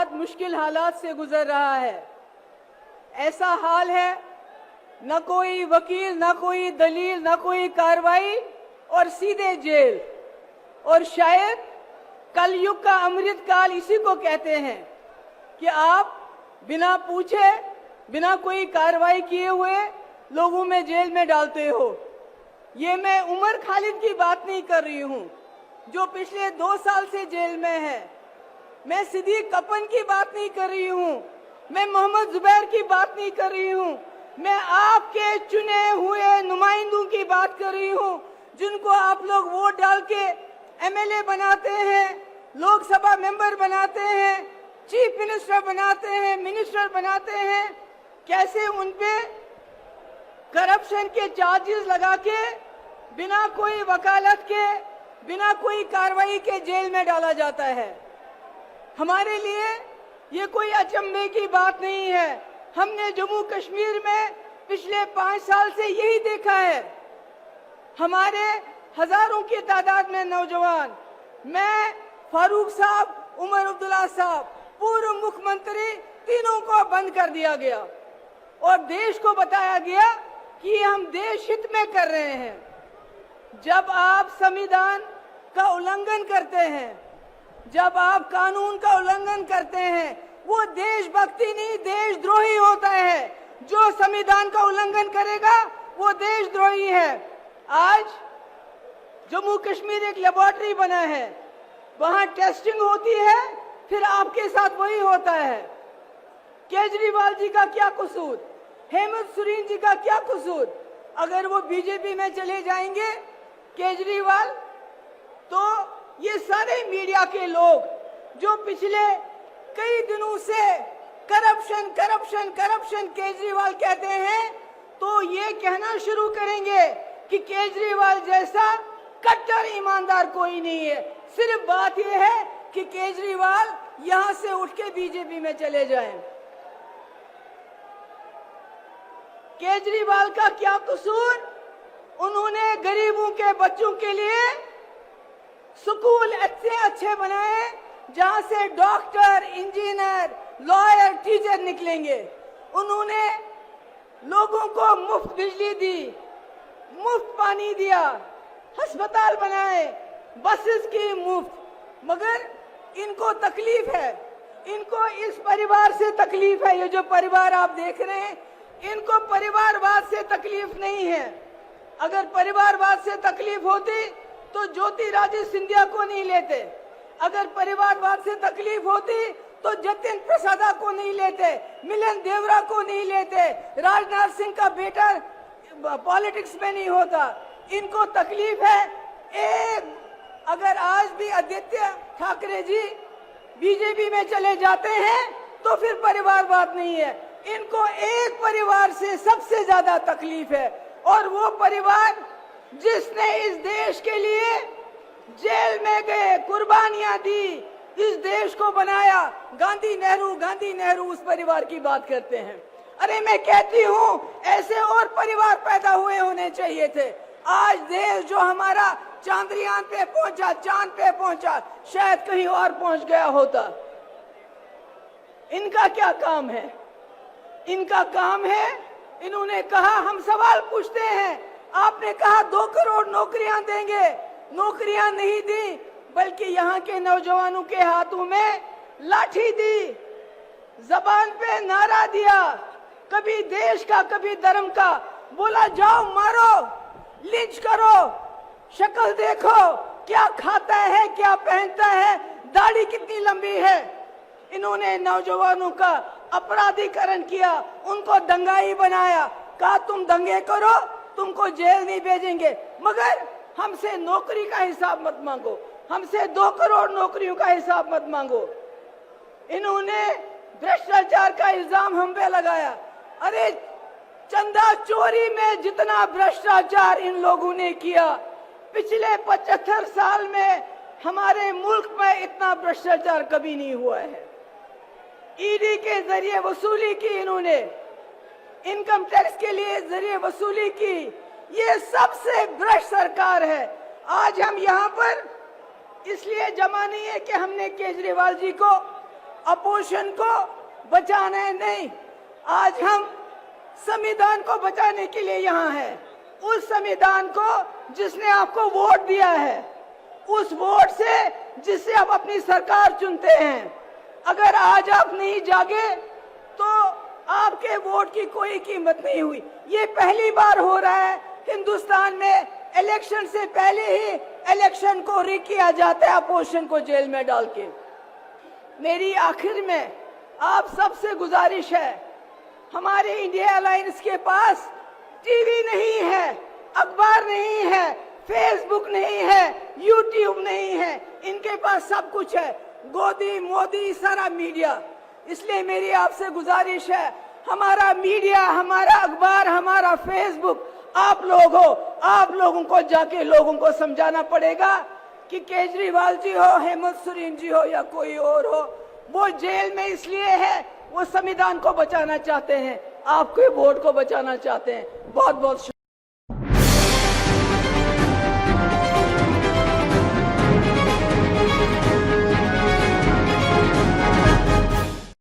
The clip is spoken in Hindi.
बहुत मुश्किल हालात से गुजर रहा है। ऐसा हाल है, न कोई वकील, न कोई दलील, न कोई कार्रवाई और सीधे जेल। और शायद कलयुग का अमृत काल इसी को कहते हैं कि आप बिना पूछे, बिना कोई कार्रवाई किए हुए लोगों में जेल में डालते हो। ये मैं उमर खालिद की बात नहीं कर रही हूँ जो पिछले 2 साल से जेल में है। मैं सिद्दीक कपन की बात नहीं कर रही हूँ, मैं मोहम्मद जुबैर की बात नहीं कर रही हूँ, मैं आपके चुने हुए नुमाइंदों की बात कर रही हूँ जिनको आप लोग वोट डाल के एमएलए बनाते हैं, लोकसभा मेंबर बनाते हैं, चीफ मिनिस्टर बनाते हैं, मिनिस्टर बनाते हैं। कैसे उन पे करप्शन के चार्जेस लगा के बिना कोई वकालत के, बिना कोई कार्रवाई के जेल में डाला जाता है। हमारे लिए ये कोई अचंभे की बात नहीं है। हमने जम्मू कश्मीर में पिछले 5 साल से यही देखा है। हमारे हजारों की तादाद में नौजवान, मैं, फारूक साहब, उमर अब्दुल्ला साहब, पूर्व मुख्यमंत्री, तीनों को बंद कर दिया गया और देश को बताया गया कि हम देश हित में कर रहे हैं। जब आप संविधान का उल्लंघन करते हैं, जब आप कानून का उल्लंघन करते हैं, वो देशभक्ति नहीं, देशद्रोही होता है। जो संविधान का उल्लंघन करेगा वो देशद्रोही है। आज जम्मू कश्मीर एक लेबोरेटरी बना है, वहां टेस्टिंग होती है, फिर आपके साथ वही होता है। केजरीवाल जी का क्या कसूर, हेमंत सोरेन जी का क्या कसूर? अगर वो बीजेपी में चले जाएंगे केजरीवाल, तो ये सारे मीडिया के लोग जो पिछले कई दिनों से करप्शन करप्शन करप्शन केजरीवाल कहते हैं, तो ये कहना शुरू करेंगे कि केजरीवाल जैसा कट्टर ईमानदार कोई नहीं है। सिर्फ बात यह है कि केजरीवाल यहां से उठ के बीजेपी में चले जाएं। केजरीवाल का क्या कसूर? उन्होंने गरीबों के बच्चों के लिए स्कूल अच्छे अच्छे बनाए जहां से डॉक्टर, इंजीनियर, लॉयर, टीचर निकलेंगे। उन्होंने लोगों को मुफ्त बिजली दी, मुफ्त पानी दिया, अस्पताल बनाए, बसेस की मुफ्त। मगर इनको तकलीफ है, इनको इस परिवार से तकलीफ है। ये जो परिवार आप देख रहे हैं, इनको परिवारवाद से तकलीफ नहीं है। अगर परिवारवाद से तकलीफ होती तो ज्योतिरादित्य सिंधिया को नहीं लेते। अगर परिवारवाद से तकलीफ होती तो जतिन प्रसादा को नहीं लेते, मिलन देवरा को नहीं लेते, राजनाथ सिंह का बेटा पॉलिटिक्स में नहीं होता। इनको तकलीफ है एक, अगर आज भी आदित्य ठाकरे जी बीजेपी में चले जाते हैं तो फिर परिवारवाद नहीं है। इनको एक परिवार से सबसे ज्यादा तकलीफ है, और वो परिवार जिसने इस देश के लिए जेल में गए, कुर्बानियां दी, इस देश को बनाया। गांधी नेहरू उस परिवार की बात करते हैं। अरे मैं कहती हूँ ऐसे और परिवार पैदा हुए होने चाहिए थे। आज देश जो हमारा चांद्रयान पे पहुंचा, चांद पे पहुंचा, शायद कहीं और पहुंच गया होता। इनका क्या काम है? इनका काम है, इन्होंने कहा हम सवाल पूछते हैं, आपने कहा 2 करोड़ नौकरियां देंगे, नौकरियां नहीं दी, बल्कि यहाँ के नौजवानों के हाथों में लाठी दी, जबान पे नारा दिया, कभी देश का कभी धर्म का, बोला जाओ मारो, लिंच करो, शक्ल देखो, क्या खाता है, क्या पहनता है, दाढ़ी कितनी लंबी है। इन्होंने नौजवानों का अपराधीकरण किया, उनको दंगाई बनाया, कहा तुम दंगे करो, तुमको जेल नहीं भेजेंगे, मगर हमसे नौकरी का हिसाब मत मांगो, हमसे 2 करोड़ नौकरियों का हिसाब मत मांगो। इन्होंने भ्रष्टाचार का इल्जाम हम पे लगाया। अरे चंदा चोरी में जितना भ्रष्टाचार इन लोगों ने किया, पिछले 75 साल में हमारे मुल्क में इतना भ्रष्टाचार कभी नहीं हुआ है। ईडी के जरिए वसूली की, इन्होंने इनकम टैक्स के लिए जरिए वसूली की। ये सबसे भ्रष्ट सरकार है। आज हम यहाँ पर इसलिए जमा नहीं है कि हमने केजरीवाल जी को अपोजिशन को बचाना है, नहीं। आज हम संविधान को बचाने के लिए यहाँ हैं। उस संविधान को जिसने आपको वोट दिया है, उस वोट से जिससे आप अपनी सरकार चुनते हैं, अगर आज आप नहीं जागे तो आपके वोट की कोई कीमत नहीं हुई। ये पहली बार हो रहा है हिंदुस्तान में, इलेक्शन से पहले ही इलेक्शन को रिग किया जाता है अपोजिशन को जेल में डाल के। मेरी आखिर में आप सबसे गुजारिश है, हमारे इंडिया अलायंस के पास टीवी नहीं है, अखबार नहीं है, फेसबुक नहीं है, यूट्यूब नहीं है, इनके पास सब कुछ है, गोदी मोदी सारा मीडिया। इसलिए मेरी आपसे गुजारिश है, हमारा मीडिया, हमारा अखबार, हमारा फेसबुक आप लोग हो, आप लोगों को जाके लोगों को समझाना पड़ेगा कि केजरीवाल जी हो, हेमंत सोरेन जी हो या कोई और हो, वो जेल में इसलिए है वो संविधान को बचाना चाहते हैं, आपके वोट को बचाना चाहते हैं। बहुत बहुत